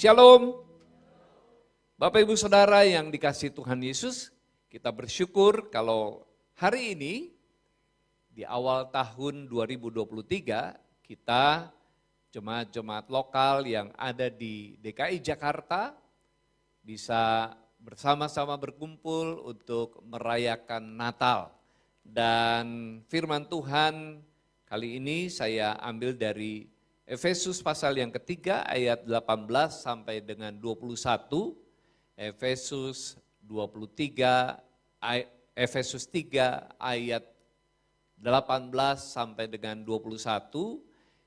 Shalom. Bapak Ibu Saudara yang dikasihi Tuhan Yesus, kita bersyukur kalau hari ini di awal tahun 2023 kita jemaat-jemaat lokal yang ada di DKI Jakarta bisa bersama-sama berkumpul untuk merayakan Natal. Dan firman Tuhan kali ini saya ambil dari Efesus pasal yang ketiga ayat 18 sampai dengan 21. Efesus 3 ayat 18 sampai dengan 21.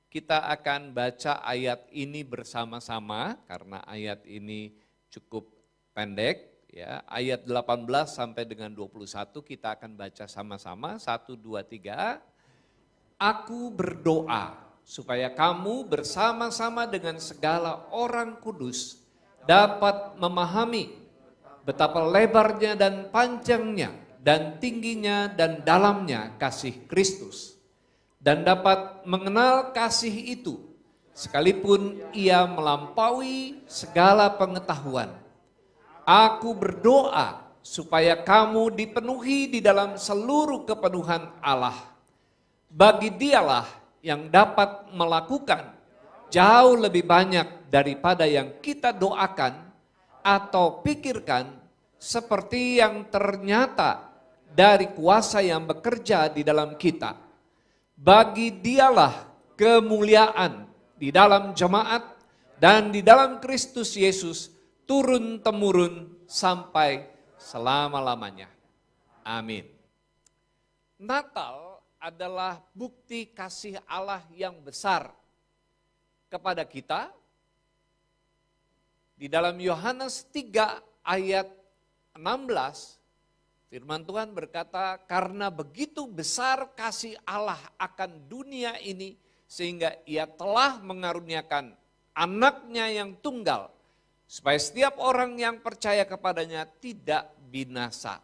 Kita akan baca ayat ini bersama-sama karena ayat ini cukup pendek ya. Ayat 18 sampai dengan 21 kita akan baca sama-sama. 1 2 3. Aku berdoa supaya kamu bersama-sama dengan segala orang kudus dapat memahami betapa lebarnya dan panjangnya dan tingginya dan dalamnya kasih Kristus, dan dapat mengenal kasih itu sekalipun ia melampaui segala pengetahuan. Aku berdoa supaya kamu dipenuhi di dalam seluruh kepenuhan Allah. Bagi Dialah yang dapat melakukan jauh lebih banyak daripada yang kita doakan atau pikirkan, seperti yang ternyata dari kuasa yang bekerja di dalam kita. Bagi Dialah kemuliaan di dalam jemaat dan di dalam Kristus Yesus turun-temurun sampai selama-lamanya. Amin. Natal adalah bukti kasih Allah yang besar kepada kita. Di dalam Yohanes 3 ayat 16, firman Tuhan berkata, karena begitu besar kasih Allah akan dunia ini, sehingga ia telah mengaruniakan anaknya yang tunggal, supaya setiap orang yang percaya kepadanya tidak binasa,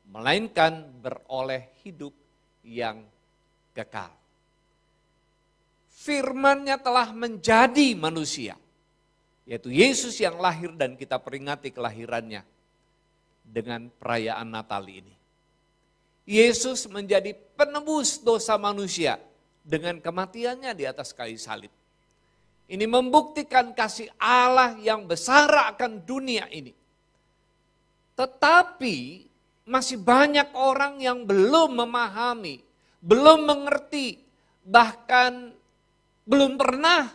melainkan beroleh hidup yang kekal. Firman-Nya telah menjadi manusia, yaitu Yesus yang lahir dan kita peringati kelahirannya dengan perayaan Natal ini. Yesus menjadi penebus dosa manusia dengan kematiannya di atas kayu salib. Ini membuktikan kasih Allah yang besar akan dunia ini. Tetapi masih banyak orang yang belum memahami, belum mengerti, bahkan belum pernah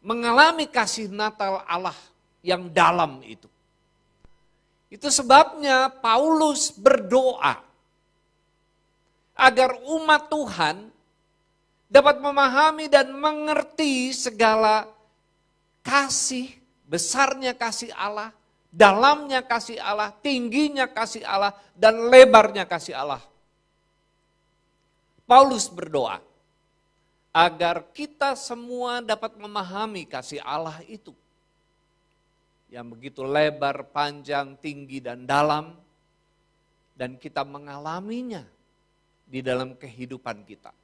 mengalami kasih Natal Allah yang dalam itu. Itu sebabnya Paulus berdoa agar umat Tuhan dapat memahami dan mengerti segala kasih, besarnya kasih Allah, dalamnya kasih Allah, tingginya kasih Allah, dan lebarnya kasih Allah. Paulus berdoa agar kita semua dapat memahami kasih Allah itu, yang begitu lebar, panjang, tinggi, dan dalam, dan kita mengalaminya di dalam kehidupan kita.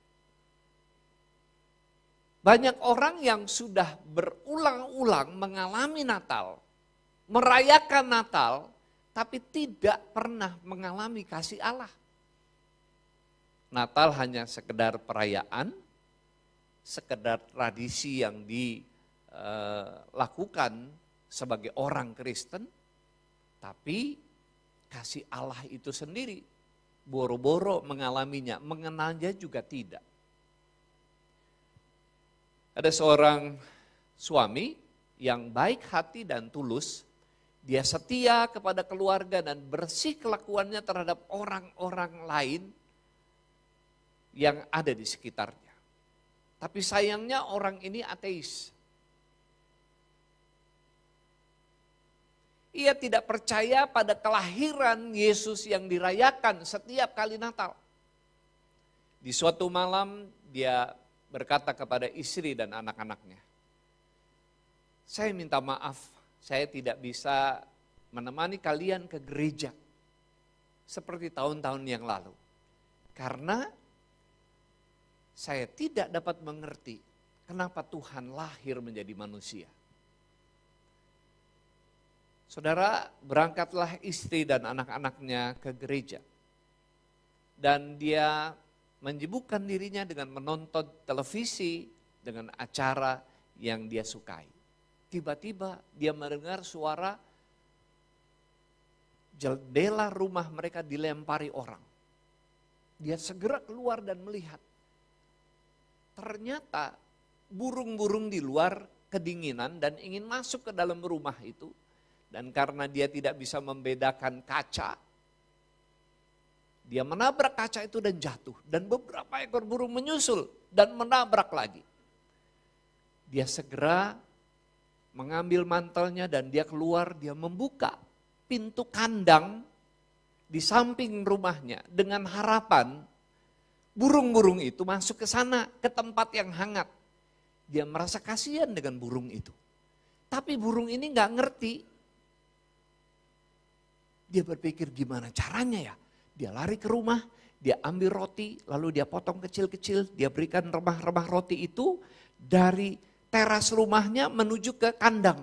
Banyak orang yang sudah berulang-ulang mengalami Natal, merayakan Natal, tapi tidak pernah mengalami kasih Allah. Natal hanya sekedar perayaan, sekedar tradisi yang dilakukan sebagai orang Kristen, tapi kasih Allah itu sendiri boro-boro mengalaminya, mengenalnya juga tidak. Ada seorang suami yang baik hati dan tulus, dia setia kepada keluarga dan bersih kelakuannya terhadap orang-orang lain yang ada di sekitarnya. Tapi sayangnya orang ini ateis. Ia tidak percaya pada kelahiran Yesus yang dirayakan setiap kali Natal. Di suatu malam dia berkata kepada istri dan anak-anaknya, saya minta maaf, saya tidak bisa menemani kalian ke gereja seperti tahun-tahun yang lalu. Karena saya tidak dapat mengerti kenapa Tuhan lahir menjadi manusia. Saudara, berangkatlah istri dan anak-anaknya ke gereja. Dan dia menyibukkan dirinya dengan menonton televisi, dengan acara yang dia sukai. Tiba-tiba dia mendengar suara jendela rumah mereka dilempari orang. Dia segera keluar dan melihat. Ternyata burung-burung di luar kedinginan dan ingin masuk ke dalam rumah itu. Dan karena dia tidak bisa membedakan kaca, dia menabrak kaca itu dan jatuh. Dan beberapa ekor burung menyusul dan menabrak lagi. Dia segera mengambil mantelnya dan dia keluar, dia membuka pintu kandang di samping rumahnya dengan harapan burung-burung itu masuk ke sana, ke tempat yang hangat. Dia merasa kasihan dengan burung itu. Tapi burung ini nggak ngerti. Dia berpikir gimana caranya ya. Dia lari ke rumah, dia ambil roti, lalu dia potong kecil-kecil, dia berikan remah-remah roti itu dari teras rumahnya menuju ke kandang.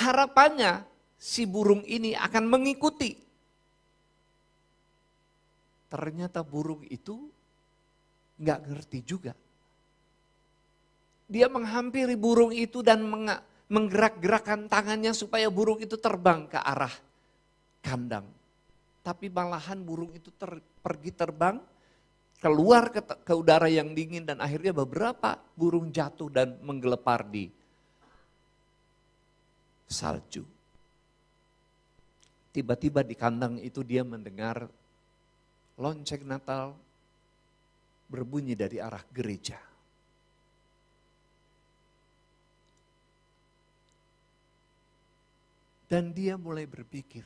Harapannya si burung ini akan mengikuti. Ternyata burung itu nggak ngerti juga. Dia menghampiri burung itu dan menggerak-gerakkan tangannya supaya burung itu terbang ke arah kandang. Tapi malahan burung itu pergi terbang, keluar ke udara yang dingin dan akhirnya beberapa burung jatuh dan menggelepar di salju. Tiba-tiba di kandang itu dia mendengar lonceng Natal berbunyi dari arah gereja. Dan dia mulai berpikir,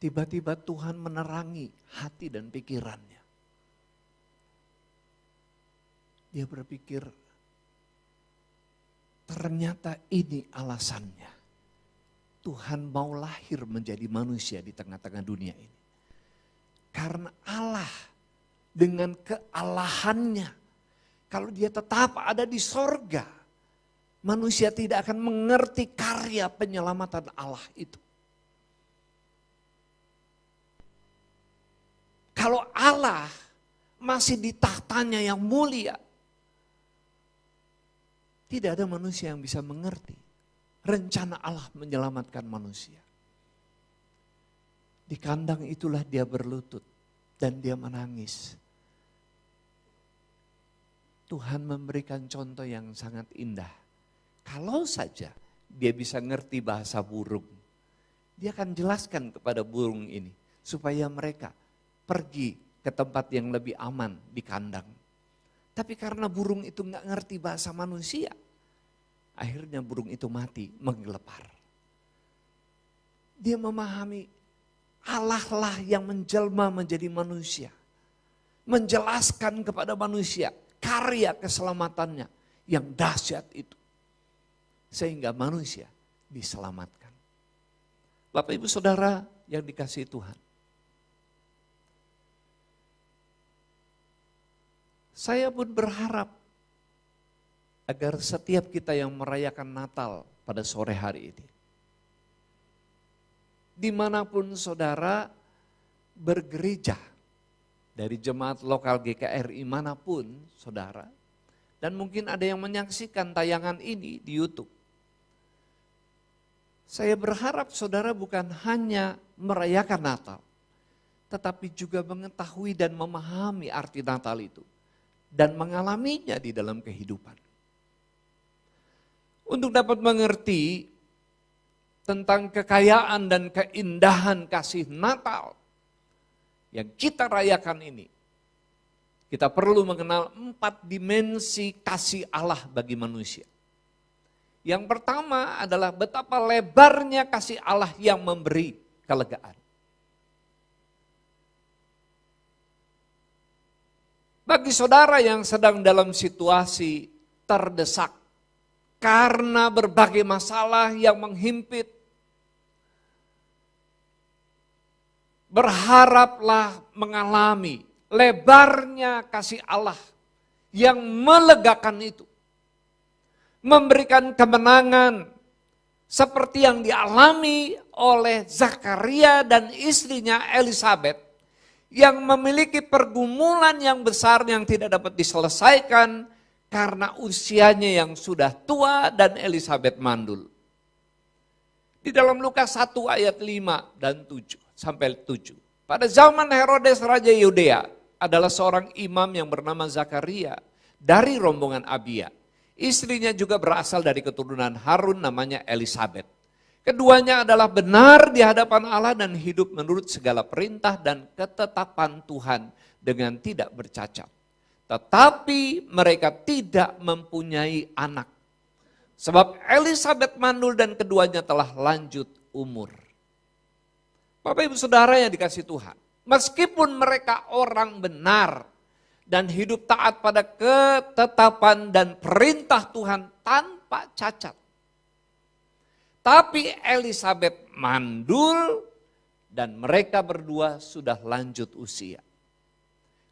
tiba-tiba Tuhan menerangi hati dan pikirannya. Dia berpikir, ternyata ini alasannya. Tuhan mau lahir menjadi manusia di tengah-tengah dunia ini. Karena Allah dengan kealahannya, kalau dia tetap ada di sorga, manusia tidak akan mengerti karya penyelamatan Allah itu. Kalau Allah masih di tahtanya yang mulia, tidak ada manusia yang bisa mengerti rencana Allah menyelamatkan manusia. Di kandang itulah dia berlutut dan dia menangis. Tuhan memberikan contoh yang sangat indah. Kalau saja dia bisa ngerti bahasa burung, dia akan jelaskan kepada burung ini supaya mereka pergi ke tempat yang lebih aman di kandang. Tapi karena burung itu nggak ngerti bahasa manusia, akhirnya burung itu mati menggelepar. Dia memahami Allah lah yang menjelma menjadi manusia. Menjelaskan kepada manusia karya keselamatannya yang dahsyat itu. Sehingga manusia diselamatkan. Bapak Ibu Saudara yang dikasihi Tuhan. Saya pun berharap agar setiap kita yang merayakan Natal pada sore hari ini, dimanapun saudara bergereja, dari jemaat lokal GKRI manapun saudara, dan mungkin ada yang menyaksikan tayangan ini di YouTube. Saya berharap saudara bukan hanya merayakan Natal, tetapi juga mengetahui dan memahami arti Natal itu, dan mengalaminya di dalam kehidupan. Untuk dapat mengerti tentang kekayaan dan keindahan kasih Natal yang kita rayakan ini, kita perlu mengenal 4 dimensi kasih Allah bagi manusia. Yang pertama adalah betapa lebarnya kasih Allah yang memberi kelegaan. Bagi saudara yang sedang dalam situasi terdesak karena berbagai masalah yang menghimpit, berharaplah mengalami lebarnya kasih Allah yang melegakan itu. memberikan kemenangan seperti yang dialami oleh Zakaria dan istrinya Elisabet yang memiliki pergumulan yang besar yang tidak dapat diselesaikan karena usianya yang sudah tua dan Elisabet mandul. Di dalam Lukas 1 ayat 5 dan 7 sampai 7. Pada zaman Herodes Raja Yudea adalah seorang imam yang bernama Zakaria dari rombongan Abia. Istrinya juga berasal dari keturunan Harun namanya Elisabet. Keduanya adalah benar di hadapan Allah dan hidup menurut segala perintah dan ketetapan Tuhan dengan tidak bercacat. Tetapi mereka tidak mempunyai anak. Sebab Elisabet mandul dan keduanya telah lanjut umur. Bapak Ibu Saudara yang dikasihi Tuhan. Meskipun mereka orang benar dan hidup taat pada ketetapan dan perintah Tuhan tanpa cacat. Tapi Elisabet mandul dan mereka berdua sudah lanjut usia.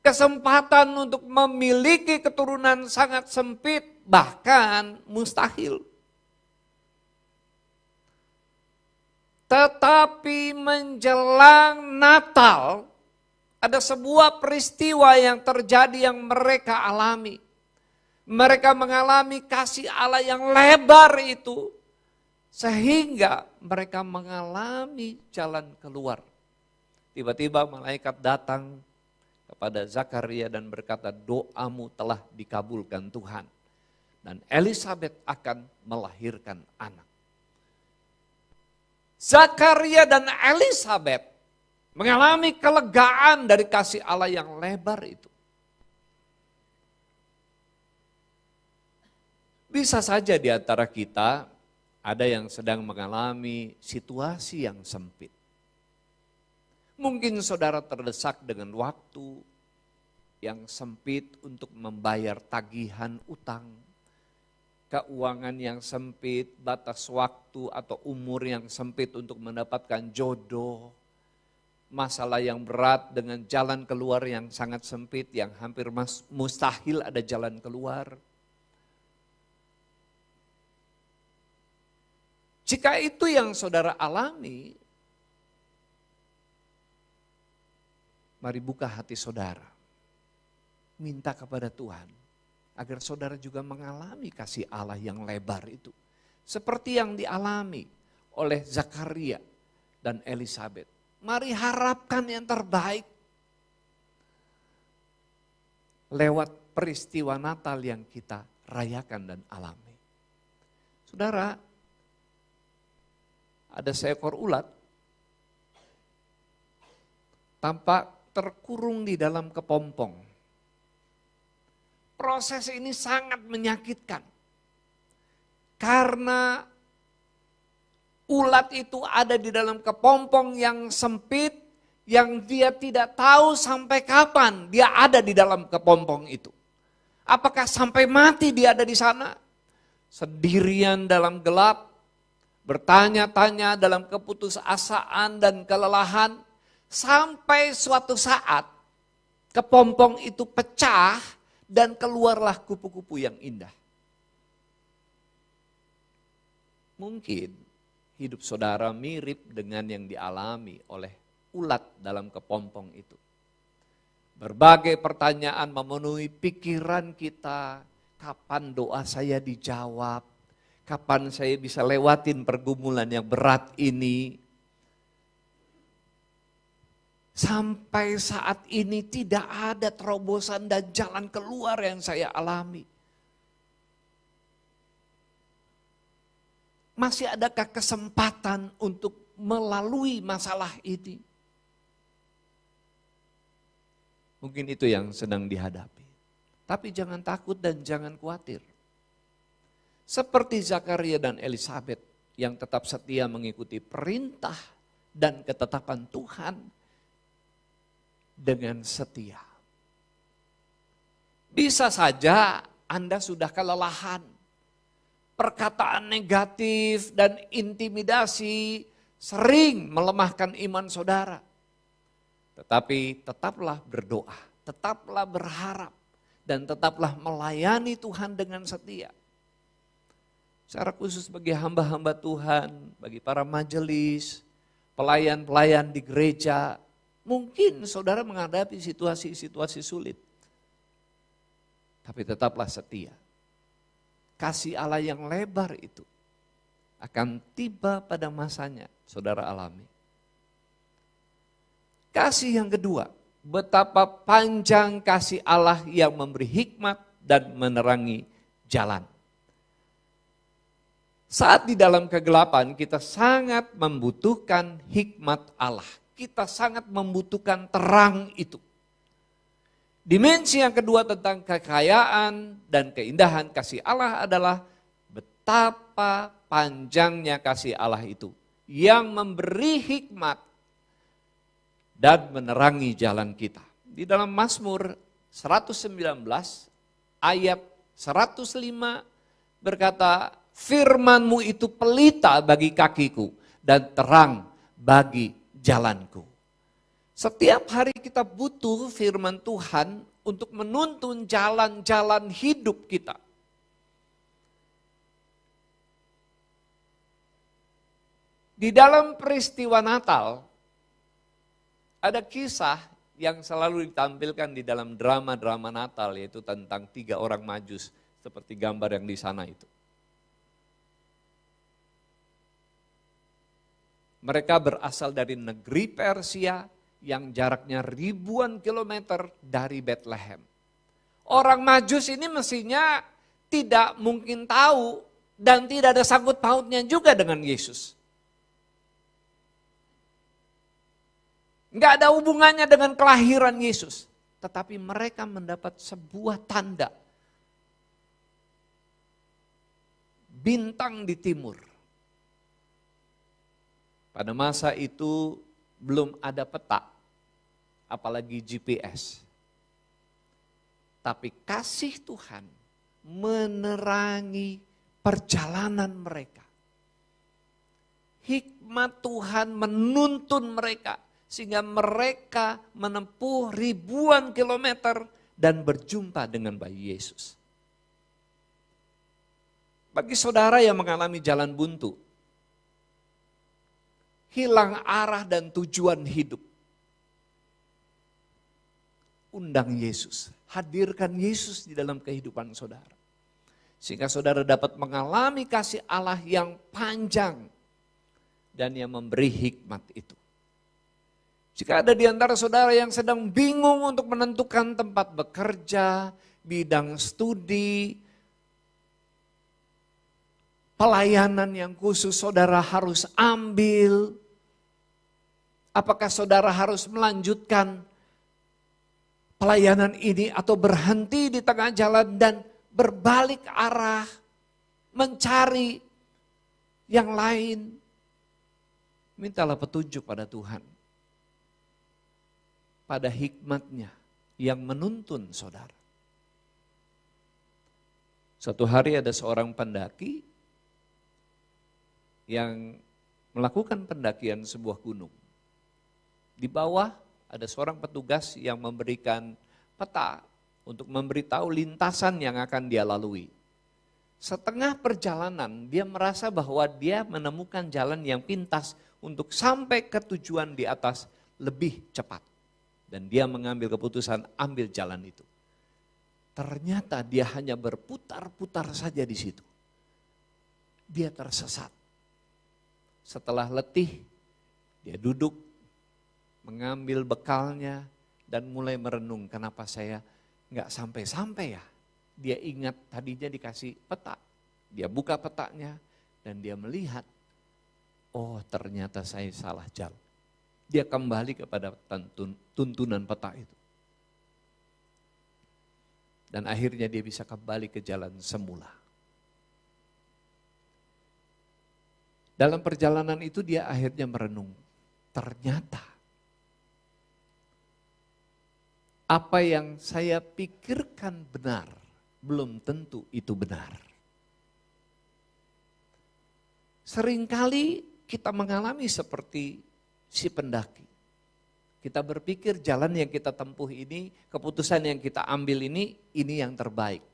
Kesempatan untuk memiliki keturunan sangat sempit, bahkan mustahil. Tetapi menjelang Natal, ada sebuah peristiwa yang terjadi yang mereka alami. Mereka mengalami kasih Allah yang lebar itu. Sehingga mereka mengalami jalan keluar. Tiba-tiba malaikat datang kepada Zakaria dan berkata, doamu telah dikabulkan Tuhan. Dan Elisabet akan melahirkan anak. Zakaria dan Elisabet mengalami kelegaan dari kasih Allah yang lebar itu. Bisa saja di antara kita ada yang sedang mengalami situasi yang sempit. Mungkin saudara terdesak dengan waktu yang sempit untuk membayar tagihan utang, keuangan yang sempit, batas waktu atau umur yang sempit untuk mendapatkan jodoh, masalah yang berat dengan jalan keluar yang sangat sempit, yang hampir mustahil ada jalan keluar. Jika itu yang saudara alami, mari buka hati saudara. Minta kepada Tuhan agar saudara juga mengalami kasih Allah yang lebar itu. Seperti yang dialami oleh Zakaria dan Elisabet. Mari harapkan yang terbaik lewat peristiwa Natal yang kita rayakan dan alami. Saudara, ada seekor ulat tampak terkurung di dalam kepompong. Proses ini sangat menyakitkan. Karena ulat itu ada di dalam kepompong yang sempit, yang dia tidak tahu sampai kapan dia ada di dalam kepompong itu. Apakah sampai mati dia ada di sana? Sendirian dalam gelap, bertanya-tanya dalam keputusasaan dan kelelahan, sampai suatu saat kepompong itu pecah dan keluarlah kupu-kupu yang indah. Mungkin hidup saudara mirip dengan yang dialami oleh ulat dalam kepompong itu. Berbagai pertanyaan memenuhi pikiran kita, kapan doa saya dijawab, kapan saya bisa lewatin pergumulan yang berat ini. Sampai saat ini tidak ada terobosan dan jalan keluar yang saya alami. Masih adakah kesempatan untuk melalui masalah ini? Mungkin itu yang sedang dihadapi. Tapi jangan takut dan jangan khawatir. Seperti Zakaria dan Elisabet yang tetap setia mengikuti perintah dan ketetapan Tuhan dengan setia. Bisa saja Anda sudah kelelahan. Perkataan negatif dan intimidasi sering melemahkan iman saudara. Tetapi tetaplah berdoa, tetaplah berharap, dan tetaplah melayani Tuhan dengan setia. Secara khusus bagi hamba-hamba Tuhan, bagi para majelis, pelayan-pelayan di gereja, mungkin saudara menghadapi situasi-situasi sulit. Tapi tetaplah setia. Kasih Allah yang lebar itu akan tiba pada masanya, saudara alami. Kasih yang kedua, betapa panjang kasih Allah yang memberi hikmat dan menerangi jalan. Saat di dalam kegelapan kita sangat membutuhkan hikmat Allah. Kita sangat membutuhkan terang itu. Dimensi yang kedua tentang kekayaan dan keindahan kasih Allah adalah betapa panjangnya kasih Allah itu. Yang memberi hikmat dan menerangi jalan kita. Di dalam Mazmur 119 ayat 105 berkata, firman-Mu itu pelita bagi kakiku dan terang bagi jalanku. Setiap hari kita butuh firman Tuhan untuk menuntun jalan-jalan hidup kita. Di dalam peristiwa Natal, ada kisah yang selalu ditampilkan di dalam drama-drama Natal, yaitu tentang 3 orang Majus, seperti gambar yang di sana itu. Mereka berasal dari negeri Persia yang jaraknya ribuan kilometer dari Bethlehem. Orang Majus ini mestinya tidak mungkin tahu dan tidak ada sangkut pautnya juga dengan Yesus. Enggak ada hubungannya dengan kelahiran Yesus. Tetapi mereka mendapat sebuah tanda. Bintang di timur. Pada masa itu belum ada peta, apalagi GPS. Tapi kasih Tuhan menerangi perjalanan mereka. Hikmat Tuhan menuntun mereka sehingga mereka menempuh ribuan kilometer dan berjumpa dengan bayi Yesus. Bagi saudara yang mengalami jalan buntu, hilang arah dan tujuan hidup. Undang Yesus, hadirkan Yesus di dalam kehidupan saudara. Sehingga saudara dapat mengalami kasih Allah yang panjang dan yang memberi hikmat itu. Jika ada di antara saudara yang sedang bingung untuk menentukan tempat bekerja, bidang studi, pelayanan yang khusus saudara harus ambil, apakah saudara harus melanjutkan pelayanan ini atau berhenti di tengah jalan dan berbalik arah, mencari yang lain. Mintalah petunjuk pada Tuhan, pada hikmat-Nya yang menuntun saudara. Suatu hari ada seorang pendaki yang melakukan pendakian sebuah gunung. Di bawah ada seorang petugas yang memberikan peta untuk memberitahu lintasan yang akan dia lalui. Setengah perjalanan dia merasa bahwa dia menemukan jalan yang pintas untuk sampai ke tujuan di atas lebih cepat. Dan dia mengambil keputusan ambil jalan itu. Ternyata dia hanya berputar-putar saja di situ. Dia tersesat. Setelah letih, dia duduk, mengambil bekalnya, dan mulai merenung, kenapa saya nggak sampai-sampai ya. Dia ingat tadinya dikasih peta, dia buka petanya, dan dia melihat, oh ternyata saya salah jalan. Dia kembali kepada tuntunan peta itu. Dan akhirnya dia bisa kembali ke jalan semula. Dalam perjalanan itu dia akhirnya merenung. Ternyata apa yang saya pikirkan benar, belum tentu itu benar. Seringkali kita mengalami seperti si pendaki. Kita berpikir jalan yang kita tempuh ini, keputusan yang kita ambil ini yang terbaik.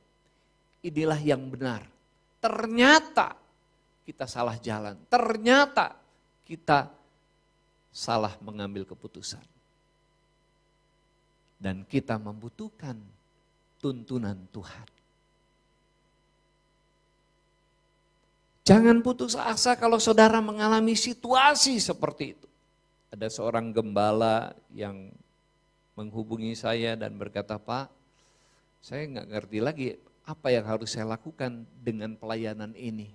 Inilah yang benar. Ternyata kita salah jalan. Ternyata kita salah mengambil keputusan. Dan kita membutuhkan tuntunan Tuhan. Jangan putus asa kalau saudara mengalami situasi seperti itu. Ada seorang gembala yang menghubungi saya dan berkata, Pak, saya nggak ngerti lagi apa yang harus saya lakukan dengan pelayanan ini.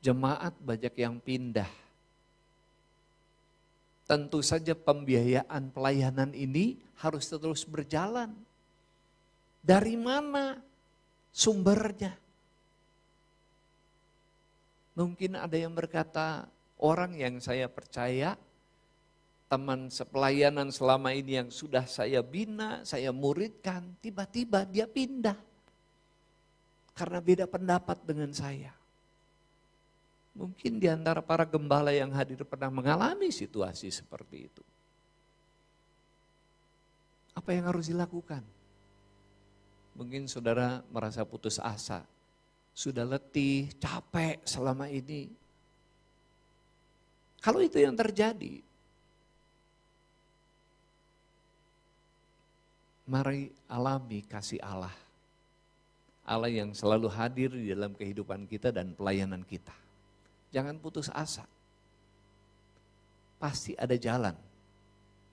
Jemaat banyak yang pindah. Tentu saja pembiayaan pelayanan ini harus terus berjalan. Dari mana sumbernya? Mungkin ada yang berkata, orang yang saya percaya, teman sepelayanan selama ini yang sudah saya bina, saya muridkan, tiba-tiba dia pindah. Karena beda pendapat dengan saya. Mungkin di antara para gembala yang hadir pernah mengalami situasi seperti itu. Apa yang harus dilakukan? Mungkin saudara merasa putus asa, sudah letih, capek selama ini. Kalau itu yang terjadi, mari alami kasih Allah. Allah yang selalu hadir di dalam kehidupan kita dan pelayanan kita. Jangan putus asa. Pasti ada jalan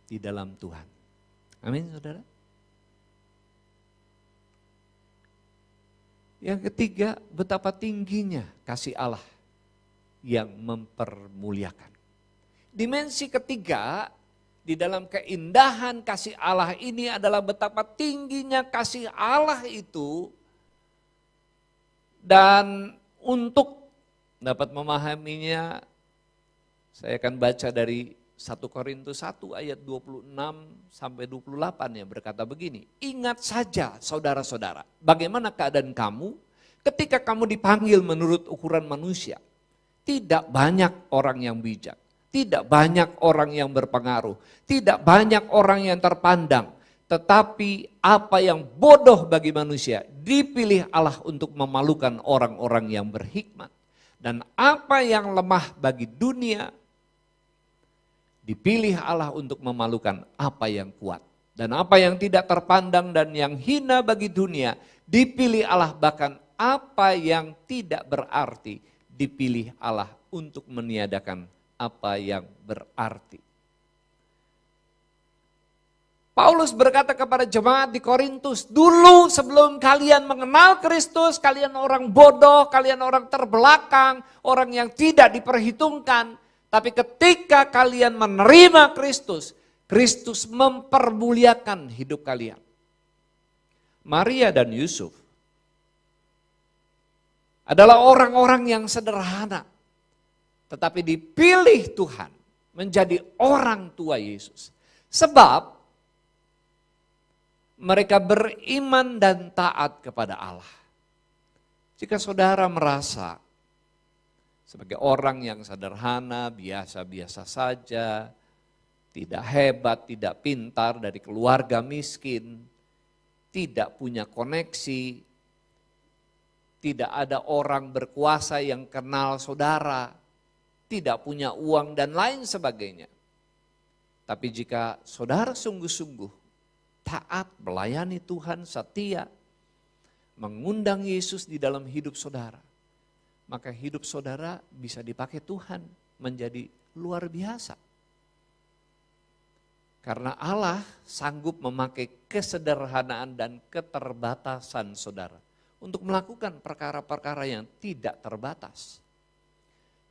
di dalam Tuhan. Amin, saudara. Yang ketiga, betapa tingginya kasih Allah yang mempermuliakan. Dimensi ketiga di dalam keindahan kasih Allah ini adalah betapa tingginya kasih Allah itu. Dan untuk dapat memahaminya, saya akan baca dari 1 Korintus 1 ayat 26 sampai 28 yang berkata begini. Ingat saja saudara-saudara, bagaimana keadaan kamu ketika kamu dipanggil menurut ukuran manusia. Tidak banyak orang yang bijak, tidak banyak orang yang berpengaruh, tidak banyak orang yang terpandang. Tetapi apa yang bodoh bagi manusia dipilih Allah untuk memalukan orang-orang yang berhikmat. Dan apa yang lemah bagi dunia dipilih Allah untuk memalukan apa yang kuat. Dan apa yang tidak terpandang dan yang hina bagi dunia dipilih Allah, bahkan apa yang tidak berarti dipilih Allah untuk meniadakan apa yang berarti. Paulus berkata kepada jemaat di Korintus, dulu sebelum kalian mengenal Kristus, kalian orang bodoh, kalian orang terbelakang, orang yang tidak diperhitungkan. Tapi ketika kalian menerima Kristus, Kristus mempermuliakan hidup kalian. Maria dan Yusuf adalah orang-orang yang sederhana, tetapi dipilih Tuhan menjadi orang tua Yesus. Sebab mereka beriman dan taat kepada Allah. Jika saudara merasa sebagai orang yang sederhana, biasa-biasa saja, tidak hebat, tidak pintar, dari keluarga miskin, tidak punya koneksi, tidak ada orang berkuasa yang kenal saudara, tidak punya uang dan lain sebagainya. Tapi jika saudara sungguh-sungguh taat, melayani Tuhan, setia, mengundang Yesus di dalam hidup saudara, maka hidup saudara bisa dipakai Tuhan menjadi luar biasa. Karena Allah sanggup memakai kesederhanaan dan keterbatasan saudara untuk melakukan perkara-perkara yang tidak terbatas.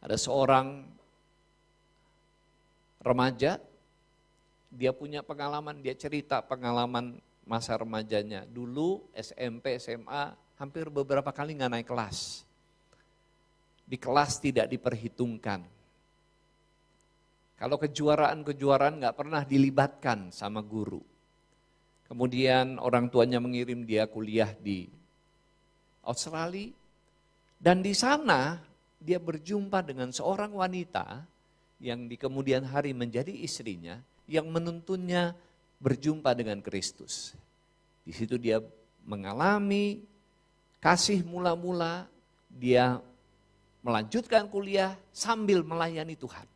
Ada seorang remaja, dia punya pengalaman, dia cerita pengalaman masa remajanya. Dulu SMP, SMA hampir beberapa kali gak naik kelas. Di kelas tidak diperhitungkan. Kalau kejuaraan-kejuaraan gak pernah dilibatkan sama guru. Kemudian orang tuanya mengirim dia kuliah di Australia. Dan di sana dia berjumpa dengan seorang wanita yang di kemudian hari menjadi istrinya, yang menuntunnya berjumpa dengan Kristus. Di situ dia mengalami kasih mula-mula, dia melanjutkan kuliah sambil melayani Tuhan.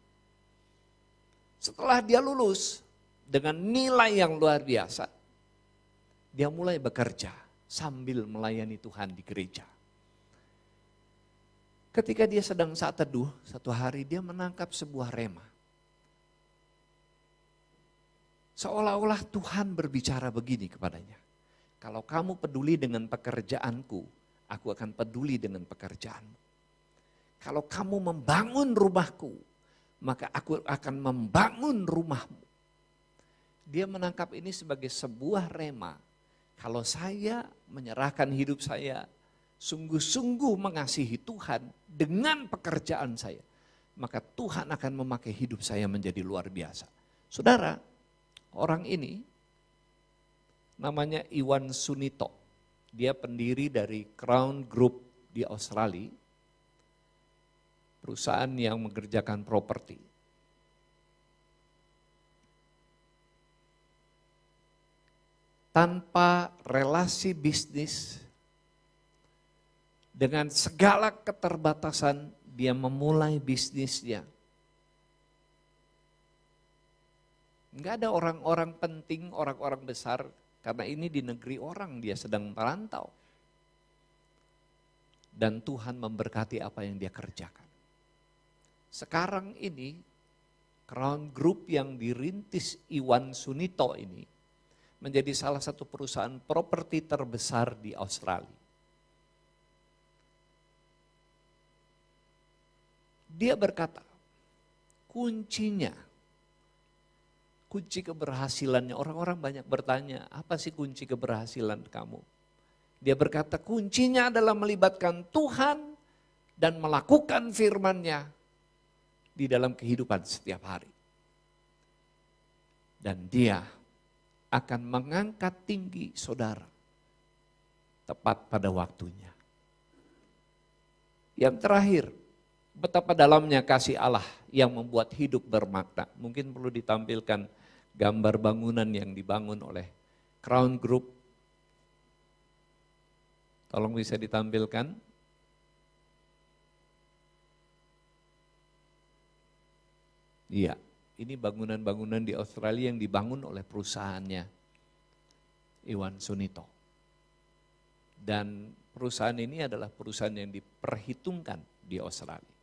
Setelah dia lulus dengan nilai yang luar biasa, dia mulai bekerja sambil melayani Tuhan di gereja. Ketika dia sedang saat teduh, satu hari dia menangkap sebuah rema. Seolah-olah Tuhan berbicara begini kepadanya. Kalau kamu peduli dengan pekerjaanku, aku akan peduli dengan pekerjaanmu. Kalau kamu membangun rumahku, maka aku akan membangun rumahmu. Dia menangkap ini sebagai sebuah rema. Kalau saya menyerahkan hidup saya, sungguh-sungguh mengasihi Tuhan dengan pekerjaan saya, maka Tuhan akan memakai hidup saya menjadi luar biasa. Saudara, orang ini namanya Iwan Sunito. Dia pendiri dari Crown Group di Australia, perusahaan yang mengerjakan properti. Tanpa relasi bisnis, dengan segala keterbatasan, dia memulai bisnisnya. Enggak ada orang-orang penting, orang-orang besar, karena ini di negeri orang, dia sedang merantau. Dan Tuhan memberkati apa yang dia kerjakan. Sekarang ini, Crown Group yang dirintis Iwan Sunito ini, menjadi salah satu perusahaan properti terbesar di Australia. Dia berkata, kunci keberhasilannya, orang-orang banyak bertanya, apa sih kunci keberhasilan kamu? Dia berkata, kuncinya adalah melibatkan Tuhan dan melakukan firman-Nya di dalam kehidupan setiap hari. Dan dia akan mengangkat tinggi saudara tepat pada waktunya. Yang terakhir, betapa dalamnya kasih Allah yang membuat hidup bermakna. Mungkin perlu ditampilkan gambar bangunan yang dibangun oleh Crown Group. Tolong bisa ditampilkan. Iya, ini bangunan-bangunan di Australia yang dibangun oleh perusahaannya, Iwan Sunito. Dan perusahaan ini adalah perusahaan yang diperhitungkan di Australia.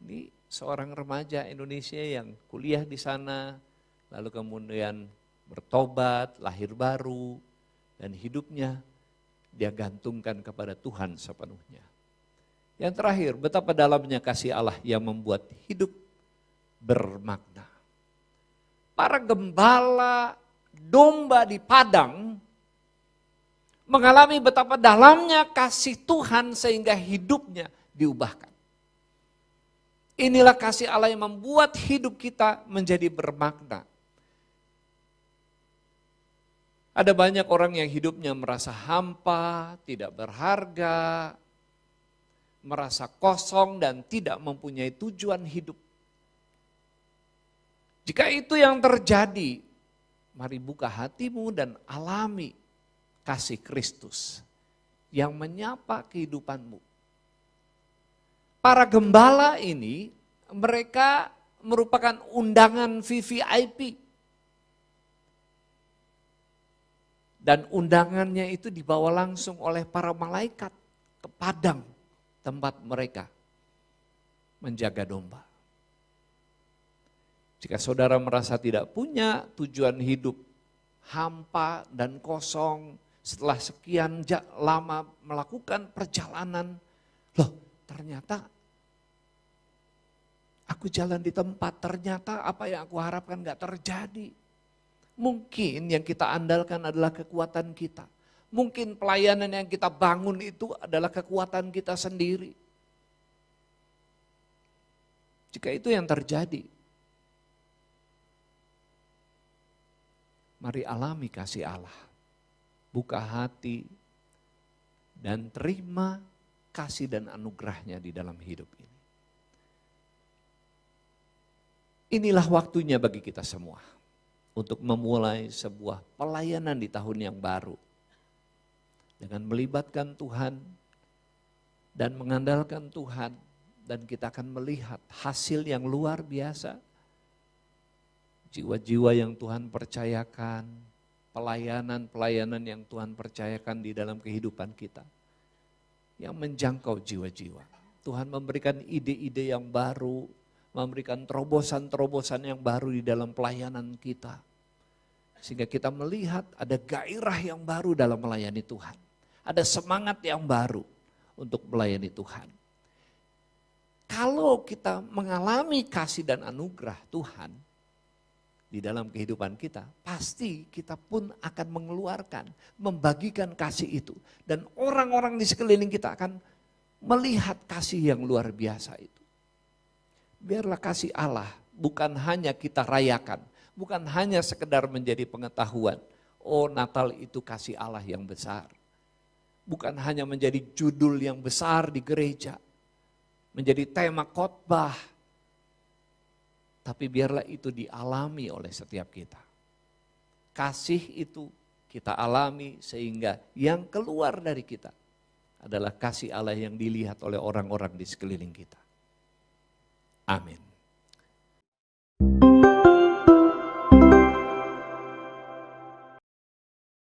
Ini seorang remaja Indonesia yang kuliah di sana, lalu kemudian bertobat, lahir baru, dan hidupnya dia gantungkan kepada Tuhan sepenuhnya. Yang terakhir, betapa dalamnya kasih Allah yang membuat hidup bermakna. Para gembala domba di padang mengalami betapa dalamnya kasih Tuhan sehingga hidupnya diubahkan. Inilah kasih Allah yang membuat hidup kita menjadi bermakna. Ada banyak orang yang hidupnya merasa hampa, tidak berharga, merasa kosong dan tidak mempunyai tujuan hidup. Jika itu yang terjadi, mari buka hatimu dan alami kasih Kristus yang menyapa kehidupanmu. Para gembala ini, mereka merupakan undangan VVIP. Dan undangannya itu dibawa langsung oleh para malaikat ke padang tempat mereka menjaga domba. Jika saudara merasa tidak punya tujuan hidup, hampa dan kosong setelah sekian lama melakukan perjalanan, loh ternyata aku jalan di tempat, ternyata apa yang aku harapkan gak terjadi. Mungkin yang kita andalkan adalah kekuatan kita. Mungkin pelayanan yang kita bangun itu adalah kekuatan kita sendiri. Jika itu yang terjadi, mari alami kasih Allah. Buka hati dan terima kasih dan anugerahnya di dalam hidup ini. Inilah waktunya bagi kita semua untuk memulai sebuah pelayanan di tahun yang baru. Dengan melibatkan Tuhan dan mengandalkan Tuhan dan kita akan melihat hasil yang luar biasa. Jiwa-jiwa yang Tuhan percayakan, pelayanan-pelayanan yang Tuhan percayakan di dalam kehidupan kita, yang menjangkau jiwa-jiwa. Tuhan memberikan ide-ide yang baru, memberikan terobosan-terobosan yang baru di dalam pelayanan kita. Sehingga kita melihat ada gairah yang baru dalam melayani Tuhan. Ada semangat yang baru untuk melayani Tuhan. Kalau kita mengalami kasih dan anugerah Tuhan di dalam kehidupan kita, pasti kita pun akan mengeluarkan, membagikan kasih itu. Dan orang-orang di sekeliling kita akan melihat kasih yang luar biasa itu. Biarlah kasih Allah bukan hanya kita rayakan, bukan hanya sekedar menjadi pengetahuan. Oh, Natal itu kasih Allah yang besar. Bukan hanya menjadi judul yang besar di gereja, menjadi tema khotbah. Tapi biarlah itu dialami oleh setiap kita. Kasih itu kita alami sehingga yang keluar dari kita adalah kasih Allah yang dilihat oleh orang-orang di sekeliling kita. Amin.